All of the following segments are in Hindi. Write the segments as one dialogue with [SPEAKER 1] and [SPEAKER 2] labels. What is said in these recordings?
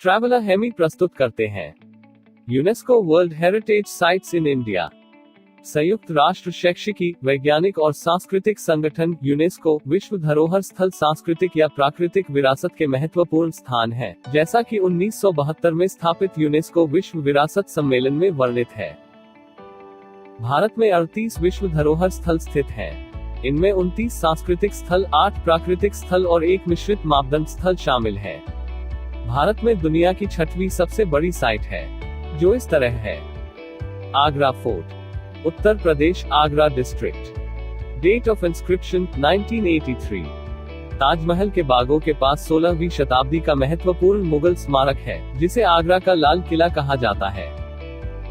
[SPEAKER 1] ट्रैवलर हेमी प्रस्तुत करते हैं। UNESCO world heritage sites in India. संयुक्त राष्ट्र शैक्षिकी, वैज्ञानिक और सांस्कृतिक संगठन यूनेस्को विश्व धरोहर स्थल सांस्कृतिक या प्राकृतिक विरासत के महत्वपूर्ण स्थान है, जैसा कि 1972 में स्थापित यूनेस्को विश्व विरासत सम्मेलन में वर्णित है। भारत में 38 विश्व धरोहर स्थल स्थित हैं। इनमें 29 सांस्कृतिक स्थल, 8 प्राकृतिक स्थल और 1 मिश्रित मापदंड स्थल शामिल है। भारत में दुनिया की 6वीं सबसे बड़ी साइट है, जो इस तरह है। Agra fort, Uttar Pradesh, Agra district. Date of inscription 1983। Taj Mahal के बागों के पास 16वीं शताब्दी का महत्वपूर्ण मुगल स्मारक है, जिसे आगरा का लाल किला कहा जाता है।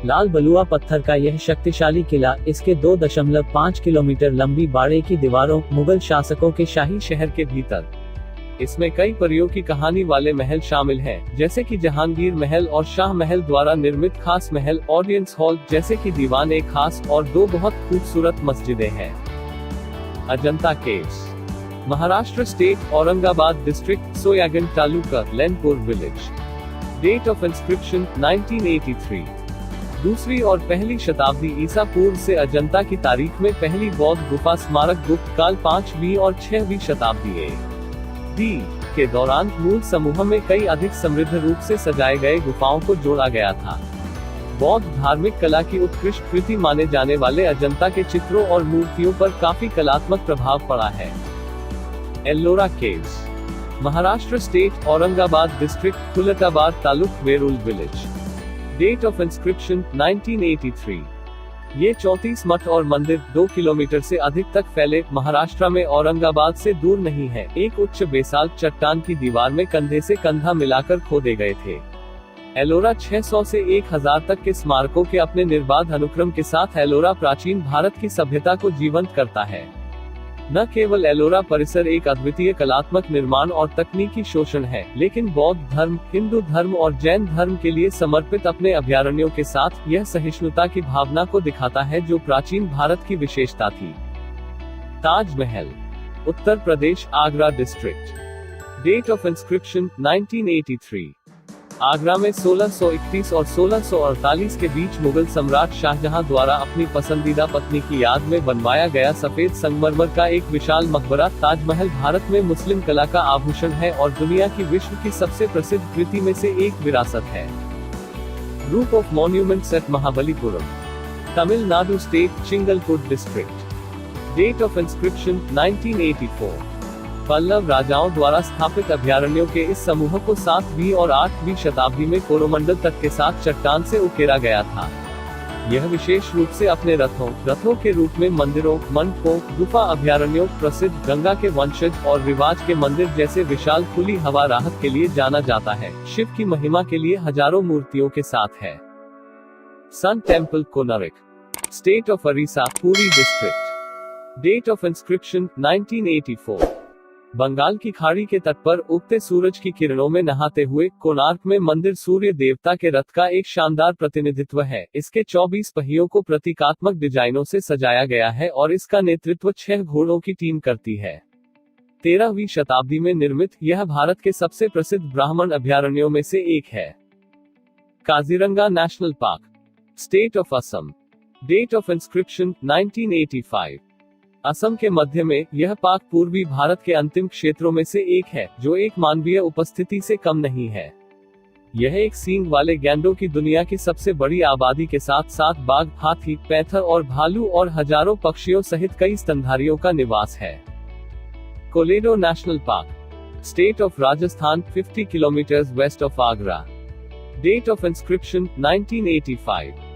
[SPEAKER 2] लाल बलुआ पत्थर का यह शक्तिशाली किला, इसके 2.5 किलोमीटर लंबी बाड़े की दीवारों, मुगल शासकों के शाही
[SPEAKER 1] शहर के भीतर। इसमें कई परियों की कहानी वाले महल शामिल हैं, जैसे कि जहांगीर महल और शाह महल द्वारा निर्मित खास महल, ऑडियंस हॉल जैसे कि दीवान ए खास और 2 बहुत खूबसूरत मस्जिदें हैं। Ajanta caves, Maharashtra state, Aurangabad district, Soyagaon taluka, Lenapur village. Date of inscription 1983। दूसरी और पहली शताब्दी ईसा पूर्व से अजंता की तारीख में पहली बौद्ध गुफा स्मारक गुप्त काल 5वीं और 6वीं शताब्दी डी के दौरान मूल समूह में कई अधिक समृद्ध रूप से सजाए गए गुफाओं को जोड़ा गया था। बौद्ध धार्मिक कला की उत्कृष्ट कृति माने जाने वाले अजंता के चित्रों और मूर्तियों पर काफी कलात्मक प्रभाव पड़ा है। Ellora caves, Maharashtra state, Aurangabad district, Khuldabad taluk, Verul village. Date of inscription 1983। ये 34 मठ और मंदिर 2 किलोमीटर से अधिक तक फैले महाराष्ट्र में औरंगाबाद से दूर नहीं है। एक उच्च बेसाल्ट चट्टान की दीवार में कंधे से कंधा मिलाकर खोदे गए थे। एलोरा 600 से 1000 तक के स्मारकों के अपने निर्बाध अनुक्रम के साथ एलोरा प्राचीन भारत की सभ्यता को जीवंत करता है। न केवल एलोरा परिसर एक अद्वितीय कलात्मक निर्माण और तकनीकी शोषण है, लेकिन बौद्ध धर्म, हिंदू धर्म और जैन धर्म के लिए समर्पित अपने अभयारण्यों के साथ यह सहिष्णुता की भावना को दिखाता है जो प्राचीन भारत की विशेषता थी। Taj Mahal, Uttar Pradesh, Agra district. Date of inscription 1983। Agra में 1631 और 1648 के बीच मुगल सम्राट शाहजहां द्वारा अपनी पसंदीदा पत्नी की याद में बनवाया गया सफेद संगमरमर का एक विशाल मकबरा ताजमहल भारत में मुस्लिम कला का आभूषण है और दुनिया की विश्व की सबसे प्रसिद्ध कृति में से एक विरासत है। Group of monuments at Mahabalipuram, Tamil Nadu state, Chingleput district. Date of inscription 1984। Pallava राजाओं द्वारा स्थापित अभयारण्यों के इस समूह को 7वीं और 8वीं शताब्दी में कोरोमंडल तट के साथ चट्टान से उकेरा गया था। यह विशेष रूप से अपने रथों के रूप में मंदिरों, मंडपों, गुफा अभयारण्यों, प्रसिद्ध गंगा के वंशज और रिवाज के मंदिर जैसे विशाल खुली हवा राहत के लिए जाना जाता है। शिव की महिमा के लिए हजारों मूर्तियों के साथ है। Sun temple, Konark, state of Odisha, Puri district. Date of inscription 1984। Bengal की खाड़ी के तट पर उगते सूरज की किरणों में नहाते हुए कोणार्क में मंदिर सूर्य देवता के रथ का एक शानदार प्रतिनिधित्व है। इसके 24 पहियों को प्रतीकात्मक डिजाइनों से सजाया गया है और इसका नेतृत्व 6 घोड़ों की टीम करती है। 13वीं शताब्दी में निर्मित यह भारत के सबसे प्रसिद्ध ब्राह्मण अभयारण्यों में से एक है। Kaziranga national park, state of Assam. Date of inscription 1985। Assam के मध्य में यह पार्क पूर्वी भारत के अंतिम क्षेत्रों में से एक है, जो एक मानवीय उपस्थिति से कम नहीं है। यह एक सींग वाले गैंडों की दुनिया की सबसे बड़ी आबादी के साथ साथ बाघ, हाथी, पैंथर और भालू और हजारों पक्षियों सहित कई स्तनधारियों का निवास है। Keoladeo national park, state of Rajasthan, 50 kilometre west of Agra. Date of inscription 1985।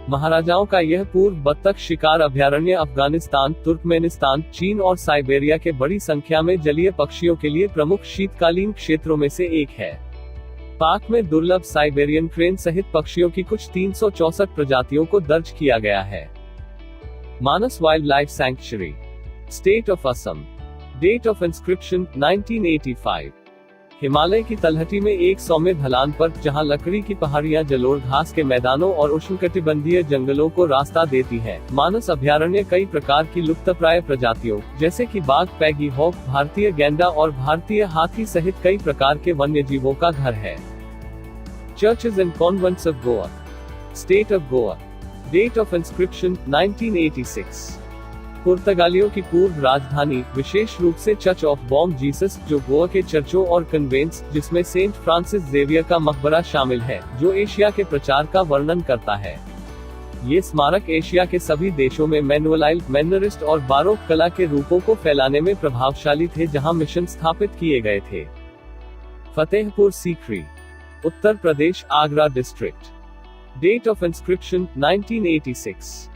[SPEAKER 1] महाराजाओं का यह पूर्व बत्तख शिकार अभयारण्य अफगानिस्तान, तुर्कमेनिस्तान, चीन और साइबेरिया के बड़ी संख्या में जलीय पक्षियों के लिए प्रमुख शीतकालीन क्षेत्रों में से एक है। पार्क में दुर्लभ साइबेरियन क्रेन सहित पक्षियों की कुछ 364 प्रजातियों को दर्ज किया गया है। Manas wild life sanctuary, state of Assam. Date of inscription 1985। Himalaya की तलहटी में एक सौम्य ढलान पर, जहां लकड़ी की पहाड़ियां जलोढ़ घास के मैदानों और उष्णकटिबंधीय जंगलों को रास्ता देती है। मानस अभयारण्य कई प्रकार की लुप्तप्राय प्रजातियों जैसे कि बाघ, पैगी हॉक, भारतीय गैंडा और भारतीय हाथी सहित कई प्रकार के वन्य जीवों का घर है। Churches and Convents of Goa. State of Goa. Date of inscription 1986. पुर्तगालियों की पूर्व राजधानी, विशेष रूप से चर्च ऑफ बॉम जीसस, जो गोवा के चर्चों और कन्वेंट्स, जिसमें सेंट फ्रांसिस जेवियर का मकबरा शामिल है, जो एशिया के प्रचार का वर्णन करता है। ये स्मारक एशिया के सभी देशों में मैनुअलाइल, मैनरिस्ट और बारोक कला के रूपों को फैलाने में प्रभावशाली थे, जहां मिशन स्थापित किए गए थे। Fatehpur Sikri, Uttar Pradesh, Agra district. Date of inscription 1986।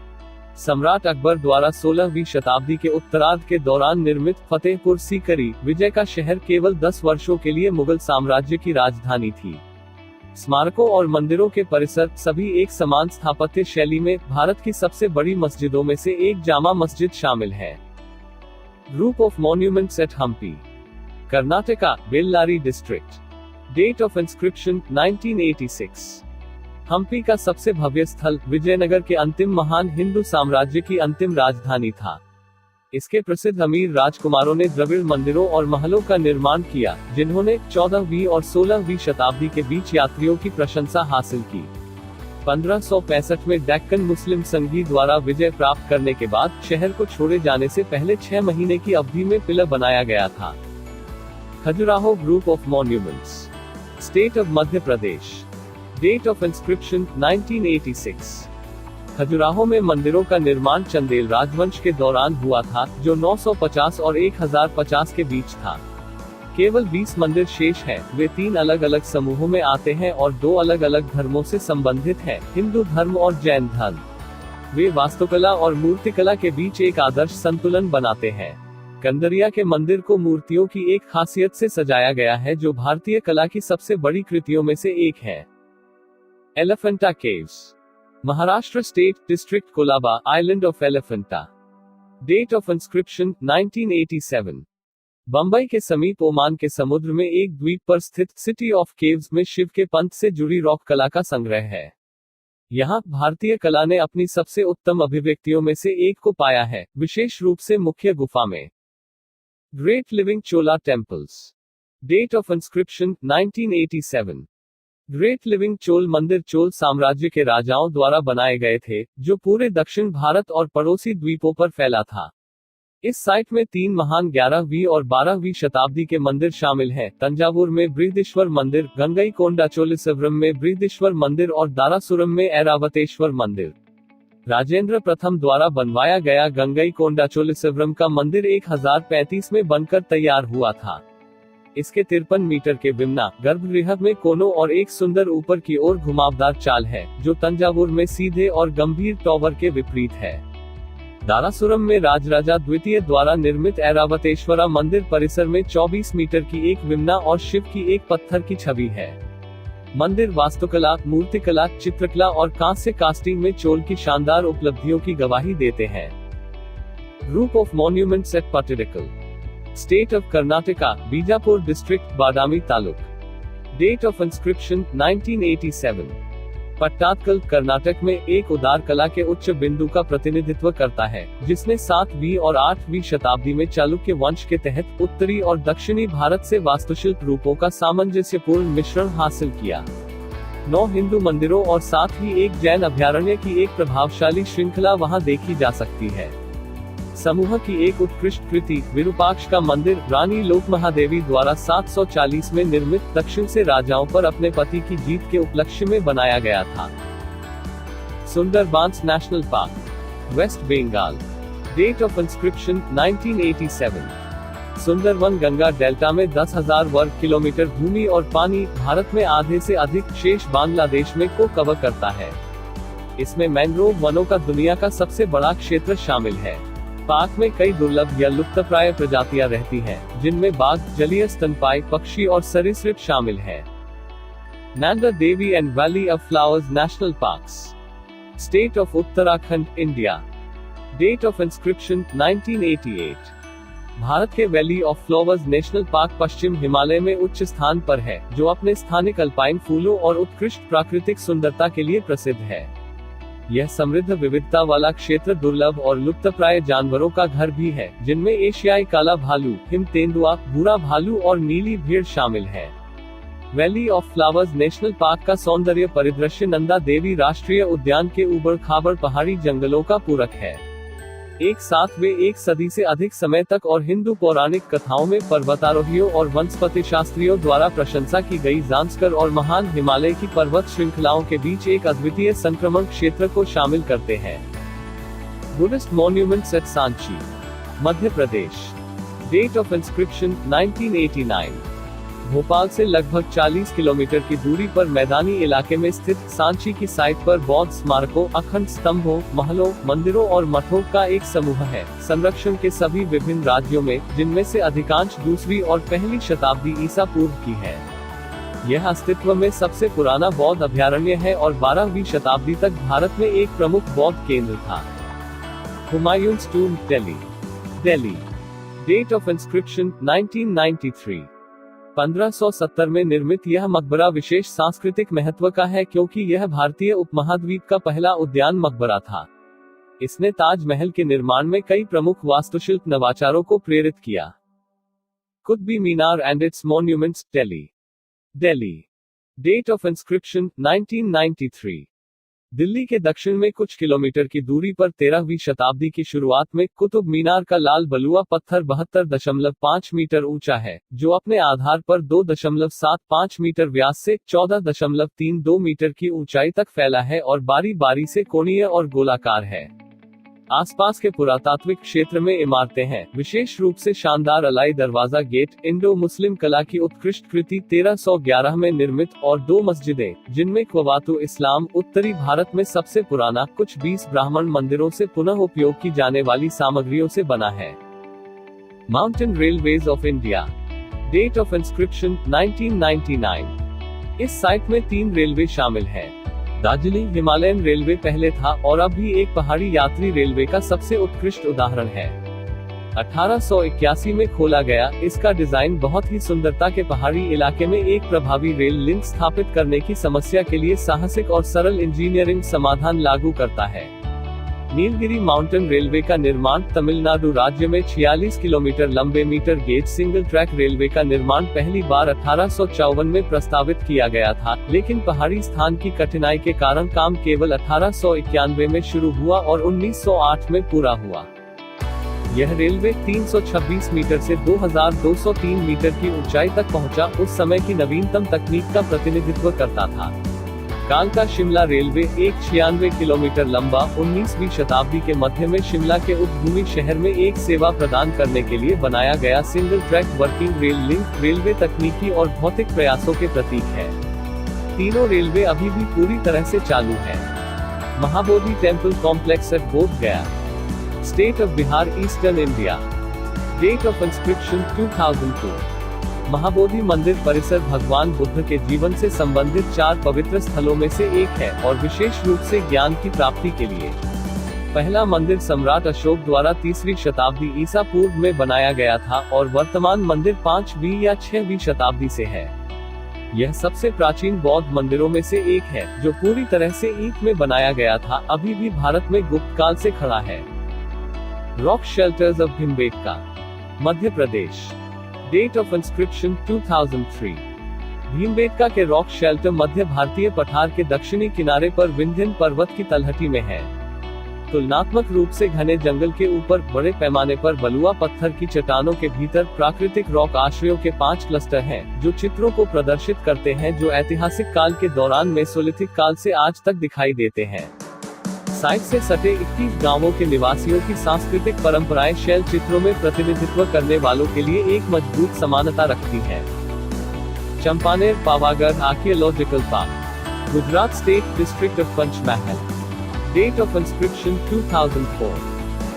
[SPEAKER 1] सम्राट अकबर द्वारा 16वीं शताब्दी के उत्तरार्ध के दौरान निर्मित फतेहपुर सीकरी, विजय का शहर, केवल 10 वर्षों के लिए मुगल साम्राज्य की राजधानी थी। स्मारकों और मंदिरों के परिसर सभी एक समान स्थापत्य शैली में भारत की सबसे बड़ी मस्जिदों में से एक जामा मस्जिद शामिल है। Group of monuments at Hampi, Karnataka, Bellary district. Date of inscription 1986। Hampi का सबसे भव्य स्थल विजयनगर के अंतिम महान हिंदू साम्राज्य की अंतिम राजधानी था। इसके प्रसिद्ध अमीर राजकुमारों ने द्रविड़ मंदिरों और महलों का निर्माण किया, जिन्होंने 14वीं और 16वीं शताब्दी के बीच यात्रियों की प्रशंसा हासिल की। 1565 में डेक्कन मुस्लिम संघी द्वारा विजय प्राप्त करने के बाद शहर को छोड़े जाने से पहले 6 महीने की अवधि में किला बनाया गया था। Khajuraho group of monuments, state of Madhya Pradesh. Date of inscription 1986। Khajuraho में मंदिरों का निर्माण चंदेल राजवंश के दौरान हुआ था, जो 950 और 1050 के बीच था। केवल 20 मंदिर शेष हैं। वे 3 अलग अलग समूहों में आते हैं और 2 अलग अलग धर्मों से संबंधित हैं, हिंदू धर्म और जैन धर्म। वे वास्तुकला और मूर्तिकला के बीच एक आदर्श संतुलन बनाते हैं। कंदरिया के मंदिर को मूर्तियों की एक खासियत से सजाया गया है, जो भारतीय कला की सबसे बड़ी कृतियों में से एक है। Elephanta caves, Maharashtra state, district Colaba, island of Elephanta. Date of inscription 1987। Bombay के समीप ओमान के समुद्र में एक द्वीप पर स्थित सिटी ऑफ केव्स में शिव के पंथ से जुड़ी रॉक कला का संग्रह है। यहाँ भारतीय कला ने अपनी सबसे उत्तम अभिव्यक्तियों में से एक को पाया है, विशेष रूप से मुख्य गुफा में। Great living Chola temples. Date of inscription 1987। Great living Chola मंदिर चोल साम्राज्य के राजाओं द्वारा बनाए गए थे, जो पूरे दक्षिण भारत और पड़ोसी द्वीपों पर फैला था। इस साइट में 3 महान 11वीं और 12वीं शताब्दी के मंदिर शामिल हैं। तंजावुर में बृहदीश्वर मंदिर, गंगईकोंडा चोलिसवरम में बृहदीश्वर मंदिर और दारासुरम में ऐरावतेश्वर मंदिर। राजेंद्र प्रथम द्वारा बनवाया गया गंगईकोंडा चोलिसवरम का मंदिर 1035 में बनकर तैयार हुआ था। इसके 53 मीटर के विमना गर्भगृह में कोनों और एक सुंदर ऊपर की ओर घुमावदार चाल है, जो तंजावुर में सीधे और गंभीर टॉवर के विपरीत है। दारासुरम में राजराजा द्वितीय द्वारा निर्मित ऐरावतेश्वरा मंदिर परिसर में 24 मीटर की एक विमना और शिव की एक पत्थर की छवि है। मंदिर वास्तुकला, मूर्तिकला, चित्रकला और कांस्य कास्टिंग में चोल की शानदार उपलब्धियों की गवाही देते हैं। Group of monuments at Pattadakal, state of Karnataka, Bijapur district, Badami taluk. Date of inscription 1987। पट्टादकल कर्नाटक में एक उदार कला के उच्च बिंदु का प्रतिनिधित्व करता है, जिसने 7वीं और 8वीं शताब्दी में चालुक्य वंश के तहत उत्तरी और दक्षिणी भारत से वास्तुशिल्प रूपों का सामंजस्यपूर्ण मिश्रण हासिल किया। 9 हिंदू मंदिरों और साथ ही एक जैन अभयारण्य की एक प्रभावशाली श्रृंखला वहां देखी जा सकती है। समूह की एक उत्कृष्ट कृति विरूपाक्ष का मंदिर रानी लोकमहादेवी द्वारा 740 में निर्मित दक्षिण से राजाओं पर अपने पति की जीत के उपलक्ष्य में बनाया गया था। Sundarbans national park, west Bengal. Date of inscription 1987। Sundarban Ganga delta में 10,000 वर्ग किलोमीटर भूमि और पानी, भारत में आधे से अधिक शेष बांग्लादेश में को कवर करता है। इसमें मैंग्रोव वनों का दुनिया का सबसे बड़ा क्षेत्र शामिल है। पार्क में कई दुर्लभ या लुप्तप्राय प्रजातियां रहती हैं, जिनमें बाघ, जलीय स्तनपायी पक्षी और सरीसृप शामिल है। Nanda Devi and valley of flowers national parks, state of Uttarakhand, India. Date of inscription 1988। Bharat के valley of flowers national park पश्चिम हिमालय में उच्च स्थान पर है, जो अपने स्थानिक अल्पाइन फूलों और उत्कृष्ट प्राकृतिक सुंदरता के लिए प्रसिद्ध है। यह समृद्ध विविधता वाला क्षेत्र दुर्लभ और लुप्तप्राय जानवरों का घर भी है, जिनमें एशियाई काला भालू, हिम तेंदुआ, भूरा भालू और नीली भेड़ शामिल है। Valley of flowers national park का सौंदर्य परिदृश्य नंदा देवी राष्ट्रीय उद्यान के ऊबड़ खाबड़ पहाड़ी जंगलों का पूरक है। एक साथ वे एक सदी से अधिक समय तक और हिंदू पौराणिक कथाओं में पर्वतारोहियों और वनस्पति शास्त्रियों द्वारा प्रशंसा की गई जांस्कर और महान हिमालय की पर्वत श्रृंखलाओं के बीच एक अद्वितीय संक्रमण क्षेत्र को शामिल करते हैं। Buddhist monuments at Sanchi, Madhya Pradesh. Date of inscription 1989। Bhopal से लगभग 40 किलोमीटर की दूरी पर मैदानी इलाके में स्थित सांची की साइट पर बौद्ध स्मारकों, अखंड स्तंभों, महलों, मंदिरों और मठों का एक समूह है। संरक्षण के सभी विभिन्न राज्यों में, जिनमें से अधिकांश दूसरी और पहली शताब्दी ईसा पूर्व की है। यह अस्तित्व में सबसे पुराना बौद्ध अभयारण्य है और 12वीं शताब्दी तक भारत में एक प्रमुख बौद्ध केंद्र था। Humayun's tomb, Delhi. Date of inscription 1993। 1570 में निर्मित यह मकबरा विशेष सांस्कृतिक महत्व का है क्योंकि यह भारतीय उपमहाद्वीप का पहला उद्यान मकबरा था। इसने ताजमहल के निर्माण में कई प्रमुख वास्तुशिल्प नवाचारों को प्रेरित किया। Qutub Minar and its monuments, Delhi. Date of inscription 1993। Delhi के दक्षिण में कुछ किलोमीटर की दूरी पर 13वीं शताब्दी की शुरुआत में कुतुब मीनार का लाल बलुआ पत्थर 72.5 मीटर ऊंचा है, जो अपने आधार पर 2.75 मीटर व्यास से 14.32 मीटर की ऊंचाई तक फैला है और बारी बारी से कोणीय और गोलाकार है। आसपास के पुरातात्विक क्षेत्र में इमारतें हैं, विशेष रूप से शानदार अलाई दरवाजा गेट, इंडो मुस्लिम कला की उत्कृष्ट कृति 1311 में निर्मित, और 2 मस्जिदें, जिनमें ख्वातु इस्लाम उत्तरी भारत में सबसे पुराना, कुछ 20 ब्राह्मण मंदिरों से पुनः उपयोग की जाने वाली सामग्रियों से बना है। Mountain railways of India. Date of inscription 1999। इस साइट में 3 रेलवे शामिल है। दार्जिलिंग हिमालयन रेलवे पहले था और अब भी एक पहाड़ी यात्री रेलवे का सबसे उत्कृष्ट उदाहरण है। 1881 में खोला गया, इसका डिजाइन बहुत ही सुंदरता के पहाड़ी इलाके में एक प्रभावी रेल लिंक स्थापित करने की समस्या के लिए साहसिक और सरल इंजीनियरिंग समाधान लागू करता है। नीलगिरी माउंटेन रेलवे का निर्माण तमिलनाडु राज्य में 46 किलोमीटर लंबे metre gauge single track railway का निर्माण पहली बार 1854 में प्रस्तावित किया गया था, लेकिन पहाड़ी स्थान की कठिनाई के कारण काम केवल 1891 में शुरू हुआ और 1908 में पूरा हुआ। यह रेलवे 326 मीटर से 2203 मीटर की ऊंचाई तक पहुंचा, उस समय की नवीनतम तकनीक का प्रतिनिधित्व करता था। कालका शिमला रेलवे 196 किलोमीटर लंबा, 19वीं शताब्दी के मध्य में शिमला के उपभूमि शहर में एक सेवा प्रदान करने के लिए बनाया गया single track working rail link, railway तकनीकी और भौतिक प्रयासों के प्रतीक है। तीनों रेलवे अभी भी पूरी तरह से चालू है। Mahabodhi temple complex at Bodh Gaya, state of Bihar, eastern India. Date of inscription 2002। Mahabodhi मंदिर परिसर भगवान बुद्ध के जीवन से संबंधित 4 पवित्र स्थलों में से एक है और विशेष रूप से ज्ञान की प्राप्ति के लिए। पहला मंदिर सम्राट अशोक द्वारा 3वीं शताब्दी ईसा पूर्व में बनाया गया था और वर्तमान मंदिर 5वीं या 6वीं शताब्दी से है। यह सबसे प्राचीन बौद्ध मंदिरों में से एक है, जो पूरी तरह से ईंट में बनाया गया था, अभी भी भारत में गुप्त काल से खड़ा है। Rock shelters of Bhimbetka, Madhya Pradesh. Date of inscription 2003। Bhimbetka के रॉक शेल्टर मध्य भारतीय पठार के दक्षिणी किनारे पर विंध्यन पर्वत की तलहटी में है। तुलनात्मक रूप से घने जंगल के ऊपर बड़े पैमाने पर बलुआ पत्थर की चट्टानों के भीतर प्राकृतिक रॉक आश्रयों के 5 क्लस्टर हैं, जो चित्रों को प्रदर्शित करते हैं जो ऐतिहासिक काल के दौरान मेसोलिथिक काल से आज तक दिखाई देते हैं। साइट से सटे 21 गांवों के निवासियों की सांस्कृतिक परंपराएं शैल चित्रों में प्रतिनिधित्व करने वालों के लिए एक मजबूत समानता रखती है। Champaner Pavagadh archaeological park, Gujarat state district of Panchmahal. Date of inscription 2004।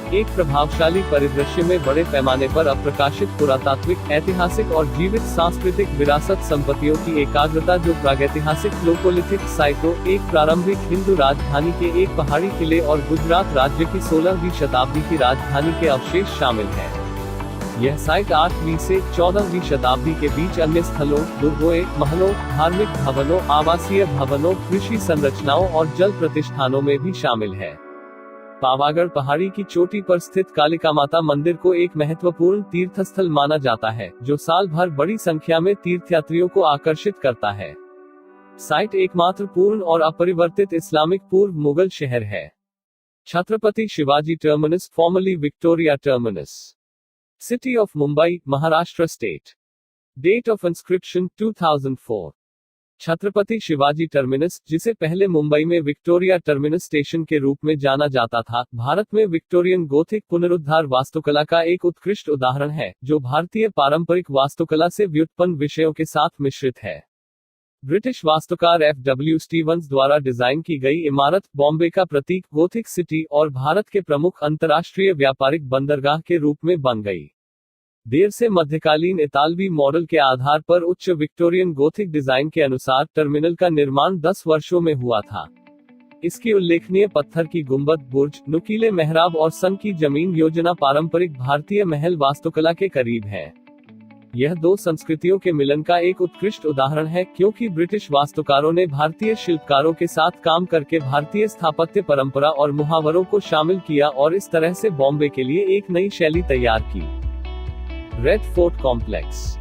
[SPEAKER 1] एक प्रभावशाली परिदृश्य में बड़े पैमाने पर अप्रकाशित पुरातात्विक, ऐतिहासिक और जीवित सांस्कृतिक विरासत संपत्तियों की एकाग्रता जो प्रागैतिहासिक लोकोलिथिक साइटों, एक प्रारंभिक हिंदू राजधानी के एक पहाड़ी किले और गुजरात राज्य की 16वीं शताब्दी की राजधानी के अवशेष शामिल है। यह साइट 8वीं से 14वीं शताब्दी के बीच अन्य स्थलों, दुर्गों, महलों, धार्मिक भवनों, आवासीय भवनों, कृषि संरचनाओं और जल प्रतिष्ठानों में भी शामिल है। पावागढ़ पहाड़ी की चोटी पर स्थित कालिका माता मंदिर को एक महत्वपूर्ण तीर्थस्थल माना जाता है, जो साल भर बड़ी संख्या में तीर्थयात्रियों को आकर्षित करता है। साइट एकमात्र पूर्ण और अपरिवर्तित इस्लामिक पूर्व मुगल शहर है। Chhatrapati Shivaji terminus, formerly Victoria terminus, city of Mumbai, Maharashtra state. Date of inscription 2004। Chhatrapati Shivaji terminus, जिसे पहले मुंबई में विक्टोरिया टर्मिनस स्टेशन के रूप में जाना जाता था, भारत में विक्टोरियन गोथिक पुनरुद्धार वास्तुकला का एक उत्कृष्ट उदाहरण है, जो भारतीय पारंपरिक वास्तुकला से व्युत्पन्न विषयों के साथ मिश्रित है। ब्रिटिश वास्तुकार F.W. स्टीवंस द्वारा डिजाइन की गई इमारत बॉम्बे का प्रतीक गोथिक सिटी और भारत के प्रमुख अंतर्राष्ट्रीय व्यापारिक बंदरगाह के रूप में बन गई। देर से मध्यकालीन इतालवी मॉडल के आधार पर उच्च विक्टोरियन गोथिक डिजाइन के अनुसार टर्मिनल का निर्माण 10 वर्षों में हुआ था। इसकी उल्लेखनीय पत्थर की गुंबद, बुर्ज, नुकीले मेहराब और सन की जमीन योजना पारंपरिक भारतीय महल वास्तुकला के करीब है। यह दो संस्कृतियों के मिलन का एक उत्कृष्ट उदाहरण है, क्योंकि ब्रिटिश वास्तुकारों ने भारतीय शिल्पकारों के साथ काम करके भारतीय स्थापत्य परंपरा और मुहावरों को शामिल किया और इस तरह से बॉम्बे के लिए एक नई शैली तैयार की। Red fort complex,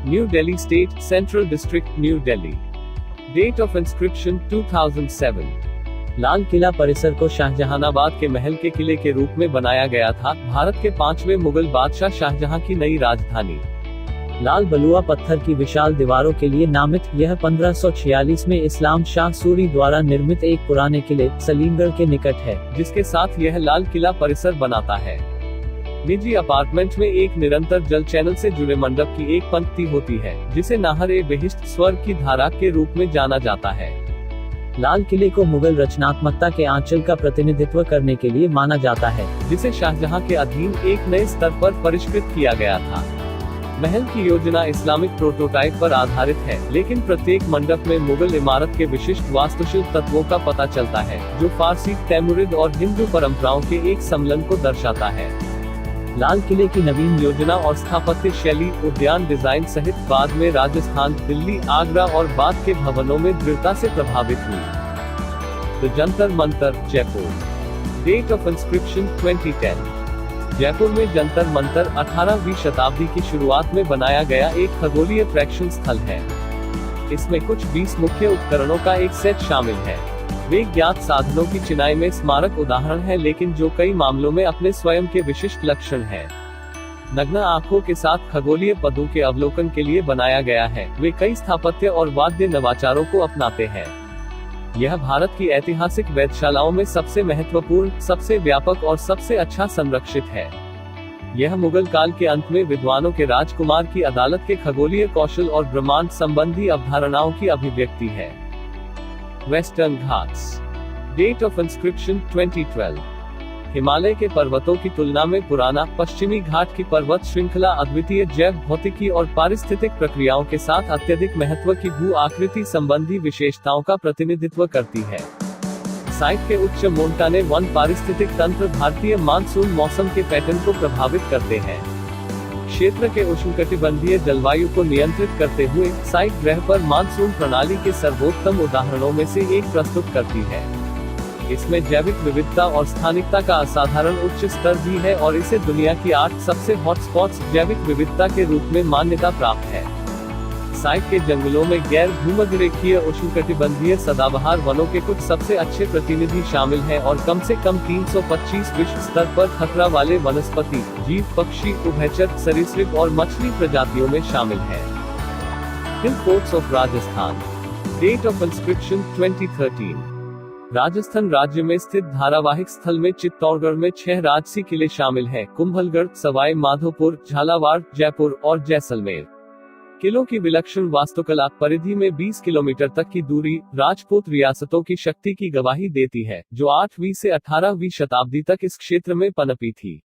[SPEAKER 1] new Delhi state, central district, new Delhi. Date of inscription 2007।
[SPEAKER 2] Lal Qila परिसर को
[SPEAKER 1] शाहजहानाबाद के महल के किले के रूप में बनाया गया था, भारत के 5वें मुगल बादशाह शाहजहां की नई राजधानी।
[SPEAKER 2] लाल बलुआ पत्थर की विशाल दीवारों के लिए नामित, यह 1546 में इस्लाम शाह सूरी द्वारा निर्मित एक पुराने किले सलीमगढ़ के निकट है,
[SPEAKER 1] जिसके साथ यह लाल किला परिसर बनाता है। निजी अपार्टमेंट में एक निरंतर जल चैनल से जुड़े मंडप की एक पंक्ति होती है, जिसे नाहर-ए-बेहिश्त, स्वर्ग की धारा के रूप में जाना जाता है।
[SPEAKER 2] लाल किले को मुगल रचनात्मकता के आंचल का प्रतिनिधित्व करने के लिए माना जाता है,
[SPEAKER 1] जिसे शाहजहां के अधीन एक नए स्तर पर परिष्कृत किया गया था। महल की योजना इस्लामिक प्रोटोटाइप पर आधारित है, लेकिन प्रत्येक मंडप में मुगल इमारत के विशिष्ट वास्तुशिल्प तत्वों का पता चलता है, जो फारसी, तैमुरिद और हिंदू परंपराओं के एक सम्मिलन को दर्शाता है।
[SPEAKER 2] लाल किले की नवीन
[SPEAKER 1] योजना और स्थापत्य शैली, उद्यान डिजाइन सहित बाद में राजस्थान, दिल्ली, आगरा और बाद के भवनों में दृढ़ता से प्रभावित हुई। The Jantar Mantar, Jaipur. Date of inscription 2010। Jaipur में जंतर मंतर 18वीं शताब्दी की शुरुआत में बनाया गया एक खगोलीय प्रेक्षण स्थल है। इसमें कुछ 20 मुख्य उपकरणों का एक सेट शामिल है। वे ज्ञात साधनों की चिनाई में स्मारक उदाहरण है, लेकिन जो कई मामलों में अपने स्वयं के विशिष्ट लक्षण है। नग्न आंखों के साथ खगोलीय पदों के अवलोकन के लिए बनाया गया है। वे कई स्थापत्य और वाद्य नवाचारों को अपनाते हैं। यह भारत की ऐतिहासिक वेधशालाओं में सबसे महत्वपूर्ण, सबसे व्यापक और सबसे अच्छा संरक्षित है। यह मुगल काल के अंत में विद्वानों के राजकुमार की अदालत के खगोलीय कौशल और ब्रह्मांड संबंधी अवधारणाओं की अभिव्यक्ति है। Western Ghats. Date of inscription 2012। Himalaya के पर्वतों की तुलना में पुराना पश्चिमी घाट की पर्वत श्रृंखला अद्वितीय जैव भौतिकी और पारिस्थितिक प्रक्रियाओं के साथ अत्यधिक महत्व की भू आकृति संबंधी विशेषताओं का प्रतिनिधित्व करती है। साइट के उच्च मोंटाने वन पारिस्थितिक तंत्र भारतीय मानसून मौसम के पैटर्न को प्रभावित करते हैं। क्षेत्र के उष्णकटिबंधीय जलवायु को नियंत्रित करते हुए साइट ग्रह पर मानसून प्रणाली के सर्वोत्तम उदाहरणों में से एक प्रस्तुत करती है। इसमें जैविक विविधता और स्थानिकता का असाधारण उच्च स्तर भी है और इसे दुनिया की 8 सबसे हॉटस्पॉट्स जैविक विविधता के रूप में मान्यता प्राप्त है। साइट के जंगलों में गैर भूमध्यरेखीय उष्णकटिबंधीय सदाबहार वनों के कुछ सबसे अच्छे प्रतिनिधि शामिल हैं और कम से कम 325 विश्व स्तर पर खतरा वाले वनस्पति, जीव, पक्षी, उभयचर, सरीसृप और मछली प्रजातियों में शामिल हैं। Hill forts of Rajasthan. Date of inscription 2013। Rajasthan राज्य में स्थित धारावाहिक स्थल में चित्तौड़गढ़ में 6 राजसी किले शामिल हैं: कुंभलगढ़, सवाई माधोपुर, झालावाड़, जयपुर और जैसलमेर। किलों की विलक्षण वास्तुकला परिधि में 20 किलोमीटर तक की दूरी राजपूत रियासतों की शक्ति की गवाही देती है, जो 8वीं से 18वीं शताब्दी तक इस क्षेत्र में पनपी थी।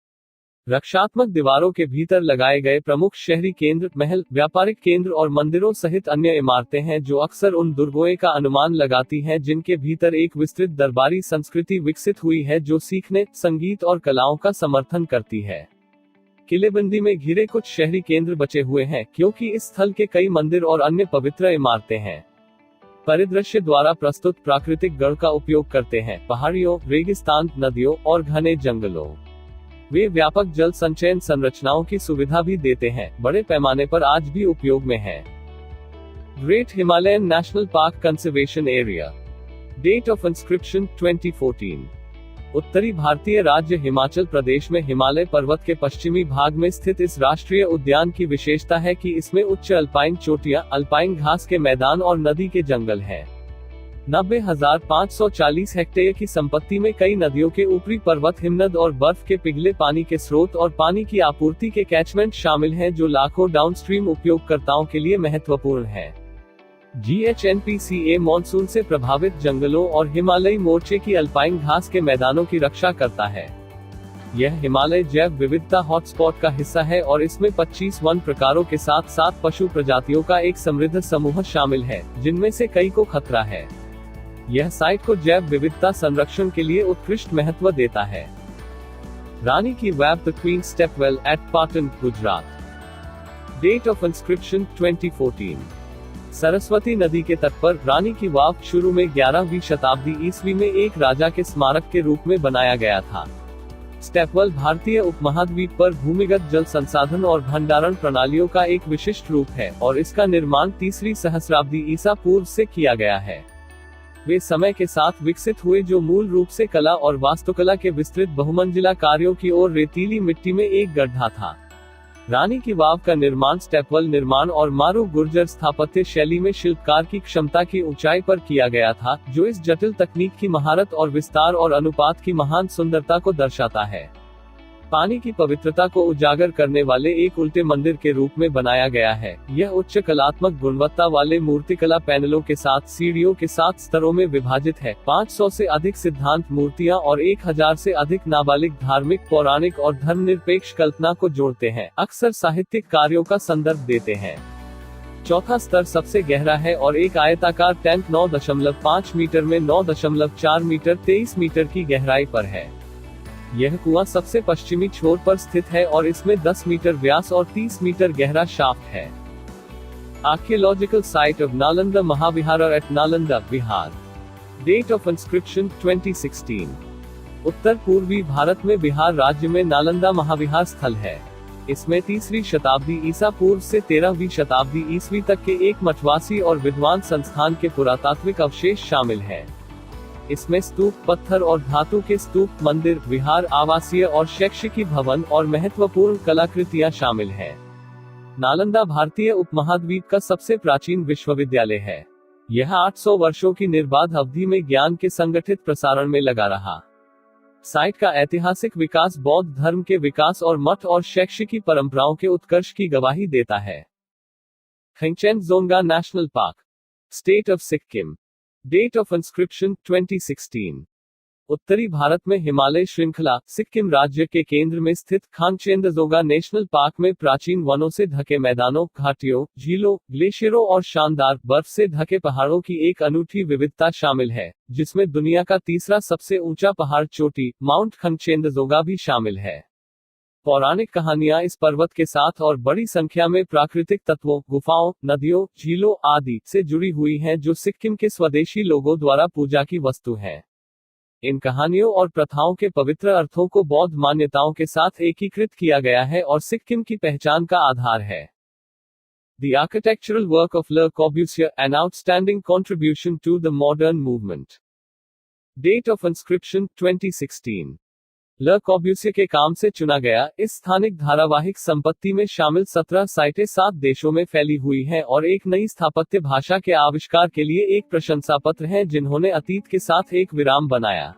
[SPEAKER 1] रक्षात्मक दीवारों के भीतर लगाए गए प्रमुख शहरी केंद्र, महल, व्यापारिक केंद्र और मंदिरों सहित अन्य इमारतें हैं जो अक्सर उन दुर्गों का अनुमान लगाती हैं जिनके भीतर एक विस्तृत दरबारी संस्कृति विकसित हुई है जो सीखने, संगीत और कलाओं का समर्थन करती है। किलेबंदी में घिरे कुछ शहरी केंद्र बचे हुए हैं, क्योंकि इस स्थल के कई मंदिर और अन्य पवित्र इमारतें हैं। परिदृश्य द्वारा प्रस्तुत प्राकृतिक गढ़ का उपयोग करते हैं, पहाड़ियों, रेगिस्तान, नदियों और घने जंगलों। वे व्यापक जल संचयन संरचनाओं की सुविधा भी देते हैं, बड़े पैमाने पर आज भी उपयोग में है। Great Himalayan national park conservation area. Date of inscription 2014। उत्तरी भारतीय राज्य हिमाचल प्रदेश में हिमालय पर्वत के पश्चिमी भाग में स्थित इस राष्ट्रीय उद्यान की विशेषता है कि इसमें उच्च अल्पाइन चोटियां, अल्पाइन घास के मैदान और नदी के जंगल हैं। 90,540 हेक्टेयर की संपत्ति में कई नदियों के ऊपरी पर्वत, हिमनद और बर्फ के पिघले पानी के स्रोत और पानी की आपूर्ति के कैचमेंट शामिल हैं, जो लाखों डाउनस्ट्रीम उपयोगकर्ताओं के लिए महत्वपूर्ण है। GHNPCA मॉनसून से प्रभावित जंगलों और हिमालयी मोर्चे की अल्पाइन घास के मैदानों की रक्षा करता है। यह हिमालय जैव विविधता हॉटस्पॉट का हिस्सा है और इसमें 25 वन प्रकारों के साथ 7 पशु प्रजातियों का एक समृद्ध समूह शामिल है, जिनमें से कई को खतरा है। यह साइट को जैव विविधता संरक्षण के लिए उत्कृष्ट महत्व देता है। Rani ki Vav the queen stepwell at Patan, Gujarat. Date of inscription 2014। Saraswati नदी के तट पर रानी की वाव शुरू में 11वीं शताब्दी ईस्वी में एक राजा के स्मारक के रूप में बनाया गया था। स्टेपवेल भारतीय उपमहाद्वीप पर भूमिगत जल संसाधन और भंडारण प्रणालियों का एक विशिष्ट रूप है और इसका निर्माण 3वीं सहस्राब्दी ईसा पूर्व से किया गया है। वे समय के साथ विकसित हुए, जो मूल रूप से कला और वास्तुकला के विस्तृत बहुमंजिला कार्यों की ओर रेतीली मिट्टी में एक गड्ढा था। रानी की वाव का निर्माण स्टेपवेल निर्माण और मारू गुर्जर स्थापत्य शैली में शिल्पकार की क्षमता की ऊंचाई पर किया गया था, जो इस जटिल तकनीक की महारत और विस्तार और अनुपात की महान सुंदरता को दर्शाता है। पानी की पवित्रता को उजागर करने वाले एक उल्टे मंदिर के रूप में बनाया गया है। यह उच्च कलात्मक गुणवत्ता वाले मूर्तिकला पैनलों के साथ सीढ़ियों के 7 स्तरों में विभाजित है। 500 से अधिक सिद्धांत मूर्तियां और 1000 से अधिक नाबालिग धार्मिक, पौराणिक और धर्मनिरपेक्ष कल्पना को जोड़ते हैं, अक्सर साहित्यिक कार्यों का संदर्भ देते हैं। चौथा स्तर सबसे गहरा है और एक आयताकार टैंक 9.5 मीटर में 9.4 मीटर 23 मीटर की गहराई पर है। यह कुआं सबसे पश्चिमी छोर पर स्थित है और इसमें 10 मीटर व्यास और 30 मीटर गहरा शाफ्ट है। Archaeological site of Nalanda Mahavihara at Nalanda, Bihar. Date of inscription 2016। उत्तर पूर्वी भारत में बिहार राज्य में नालंदा महाविहार स्थल है। इसमें 3वीं शताब्दी ईसा पूर्व से 13वीं शताब्दी ईस्वी तक के एक मठवासी और विद्वान संस्थान के पुरातात्विक अवशेष शामिल है। इसमें स्तूप, पत्थर और धातु के स्तूप, मंदिर, विहार, आवासीय और शैक्षिकी भवन और महत्वपूर्ण कलाकृतियां शामिल हैं। नालंदा भारतीय उपमहाद्वीप का सबसे प्राचीन विश्वविद्यालय है। यह 800 वर्षों की निर्बाध अवधि में ज्ञान के संगठित प्रसारण में लगा रहा। साइट का ऐतिहासिक विकास बौद्ध धर्म के विकास और मठ और शैक्षिकी परंपराओं के उत्कर्ष की गवाही देता है। Khangchendzonga national park. State of Sikkim. Date of inscription 2016। उत्तरी भारत में हिमालय श्रृंखला, सिक्किम राज्य के केंद्र में स्थित खांगचेंदजोंगा नेशनल पार्क में प्राचीन वनों से ढके मैदानों, घाटियों, झीलों, ग्लेशियरों और शानदार बर्फ से ढके पहाड़ों की एक अनूठी विविधता शामिल है, जिसमें दुनिया का तीसरा सबसे ऊंचा पहाड़ चोटी, माउंट खंगचेंदजोंगा भी शामिल है। पौराणिक कहानियां इस पर्वत के साथ और बड़ी संख्या में प्राकृतिक तत्वों, गुफाओं, नदियों, झीलों आदि से जुड़ी हुई हैं, जो सिक्किम के स्वदेशी लोगों द्वारा पूजा की वस्तु हैं। इन कहानियों और प्रथाओं के पवित्र अर्थों को बौद्ध मान्यताओं के साथ एकीकृत किया गया है और सिक्किम की पहचान का आधार है। The architectural work of Le Corbusier, an outstanding contribution to the modern movement. Date of inscription 2016. Le Corbusier के काम से चुना गया, इस स्थानिक धारावाहिक संपत्ति में शामिल 17 साइटें 7 देशों में फैली हुई हैं और एक नई स्थापत्य भाषा के आविष्कार के लिए एक प्रशंसा पत्र है, जिन्होंने अतीत के साथ एक विराम बनाया।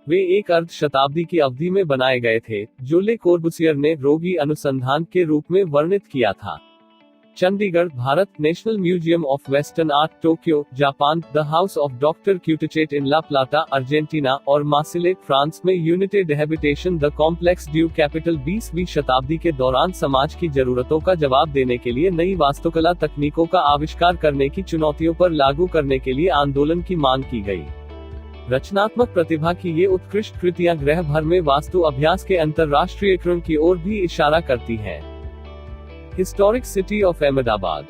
[SPEAKER 1] वे एक अर्ध शताब्दी की अवधि में बनाए गए थे, जो ले कोर्बुसियर ने रोगी अनुसंधान के रूप में वर्णित किया था। Chandigarh, India. National museum of western art, Tokyo, Japan. The house of doctor Curutchet in La Plata, Argentina और मार्सिले, फ्रांस में Unite d'Habitation the complex du capitol. 20वीं शताब्दी के दौरान समाज की जरूरतों का जवाब देने के लिए नई वास्तुकला तकनीकों का आविष्कार करने की चुनौतियों पर लागू करने के लिए आंदोलन की मांग की गई। रचनात्मक प्रतिभा की ये उत्कृष्ट कृतियां ग्रह भर में वास्तु अभ्यास के अंतरराष्ट्रीयकरण की ओर भी इशारा करती हैं। Historic city of Ahmedabad.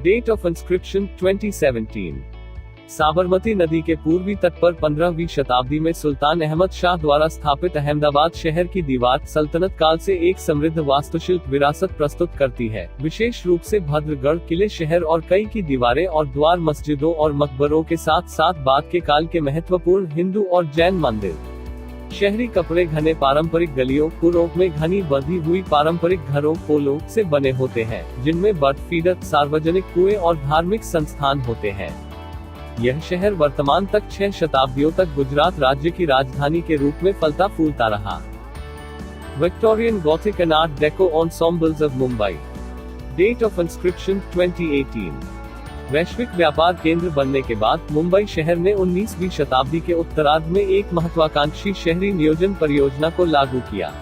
[SPEAKER 1] Date of inscription 2017. Sabarmati नदी के पूर्वी तट पर 15वीं शताब्दी में सुल्तान अहमद शाह द्वारा स्थापित अहमदाबाद शहर की दीवार सल्तनत काल से एक समृद्ध वास्तुशिल्प विरासत प्रस्तुत करती है। विशेष रूप से भद्रगढ़ किले शहर और कई की दीवारें और द्वार मस्जिदों और मकबरों के साथ साथ बाद के काल के महत्वपूर्ण हिंदू और जैन मंदिर। शहरी कपड़े घने पारंपरिक गलियों पुरों में घनी बंधी हुई पारंपरिक घरों पोलों से बने होते हैं, जिनमें बर्ड फीडर, सार्वजनिक कुएं और धार्मिक संस्थान होते हैं। यह शहर वर्तमान तक 6 शताब्दियों तक गुजरात राज्य की राजधानी के रूप में फलता फूलता रहा। Victorian Gothic and art deco ensembles of Mumbai. Date of inscription 2018। वैश्विक व्यापार केंद्र बनने के बाद मुंबई शहर ने 19वीं शताब्दी के उत्तरार्ध में एक महत्वाकांक्षी शहरी नियोजन परियोजना को लागू किया।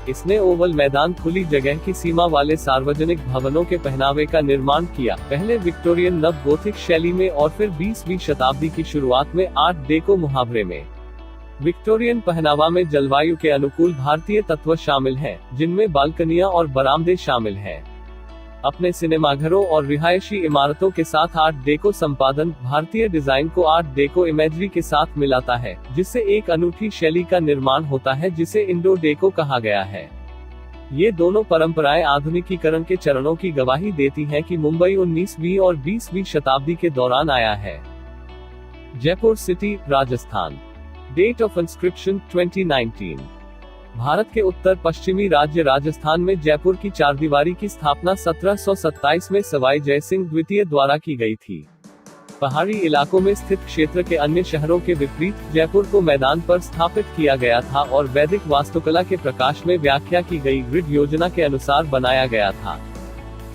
[SPEAKER 1] इसने ओवल मैदान, खुली जगह की सीमा वाले सार्वजनिक भवनों के पहनावे का निर्माण किया, पहले विक्टोरियन नव गोथिक शैली में और फिर 20वीं शताब्दी की शुरुआत में आर्ट डेको मुहावरे में। विक्टोरियन पहनावा में जलवायु के अनुकूल भारतीय तत्व शामिल हैं, जिनमें बालकनियां और बरामदे शामिल हैं। अपने सिनेमाघरों और रिहायशी इमारतों के साथ आर्ट डेको संपादन भारतीय डिजाइन को आर्ट डेको इमेजरी के साथ मिलाता है, जिससे एक अनूठी शैली का निर्माण होता है जिसे इंडो डेको कहा गया है। ये दोनों परंपराएं आधुनिकीकरण के चरणों की गवाही देती हैं कि मुंबई 19वीं और 20वीं शताब्दी के दौरान आया है। Jaipur city, Rajasthan. Date of inscription 2019। Bharat के उत्तर पश्चिमी राज्य राजस्थान में जयपुर की चारदीवारी की स्थापना 1727 में सवाई जयसिंह द्वितीय द्वारा की गई थी। पहाड़ी इलाकों में स्थित क्षेत्र के अन्य शहरों के विपरीत जयपुर को मैदान पर स्थापित किया गया था और वैदिक वास्तुकला के प्रकाश में व्याख्या की गई ग्रिड योजना के अनुसार बनाया गया था।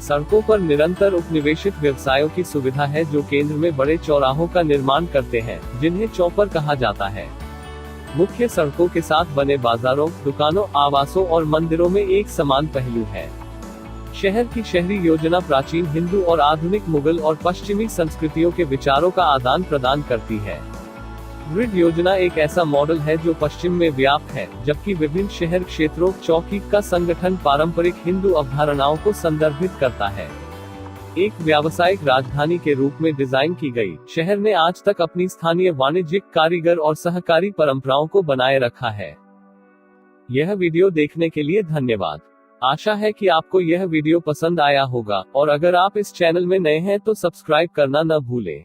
[SPEAKER 1] सड़कों पर निरंतर उपनिवेशित व्यवसायों की सुविधा है जो केंद्र में बड़े चौराहों का निर्माण करते हैं, जिन्हें चौपर कहा जाता है। मुख्य सड़कों के साथ बने बाजारों, दुकानों, आवासों और मंदिरों में एक समान पहलू है। शहर की शहरी योजना प्राचीन हिंदू और आधुनिक मुगल और पश्चिमी संस्कृतियों के विचारों का आदान प्रदान करती है। ग्रिड योजना एक ऐसा मॉडल है जो पश्चिम में व्याप्त है, जबकि विभिन्न शहर क्षेत्रों चौकी का संगठन पारंपरिक हिंदू अवधारणाओं को संदर्भित करता है। एक व्यावसायिक राजधानी के रूप में डिजाइन की गई, शहर ने आज तक अपनी स्थानीय वाणिज्यिक, कारीगर और सहकारी परंपराओं को बनाए रखा है। यह वीडियो देखने के लिए धन्यवाद। आशा है कि आपको यह वीडियो पसंद आया होगा और अगर आप इस चैनल में नए हैं तो सब्सक्राइब करना न भूलें।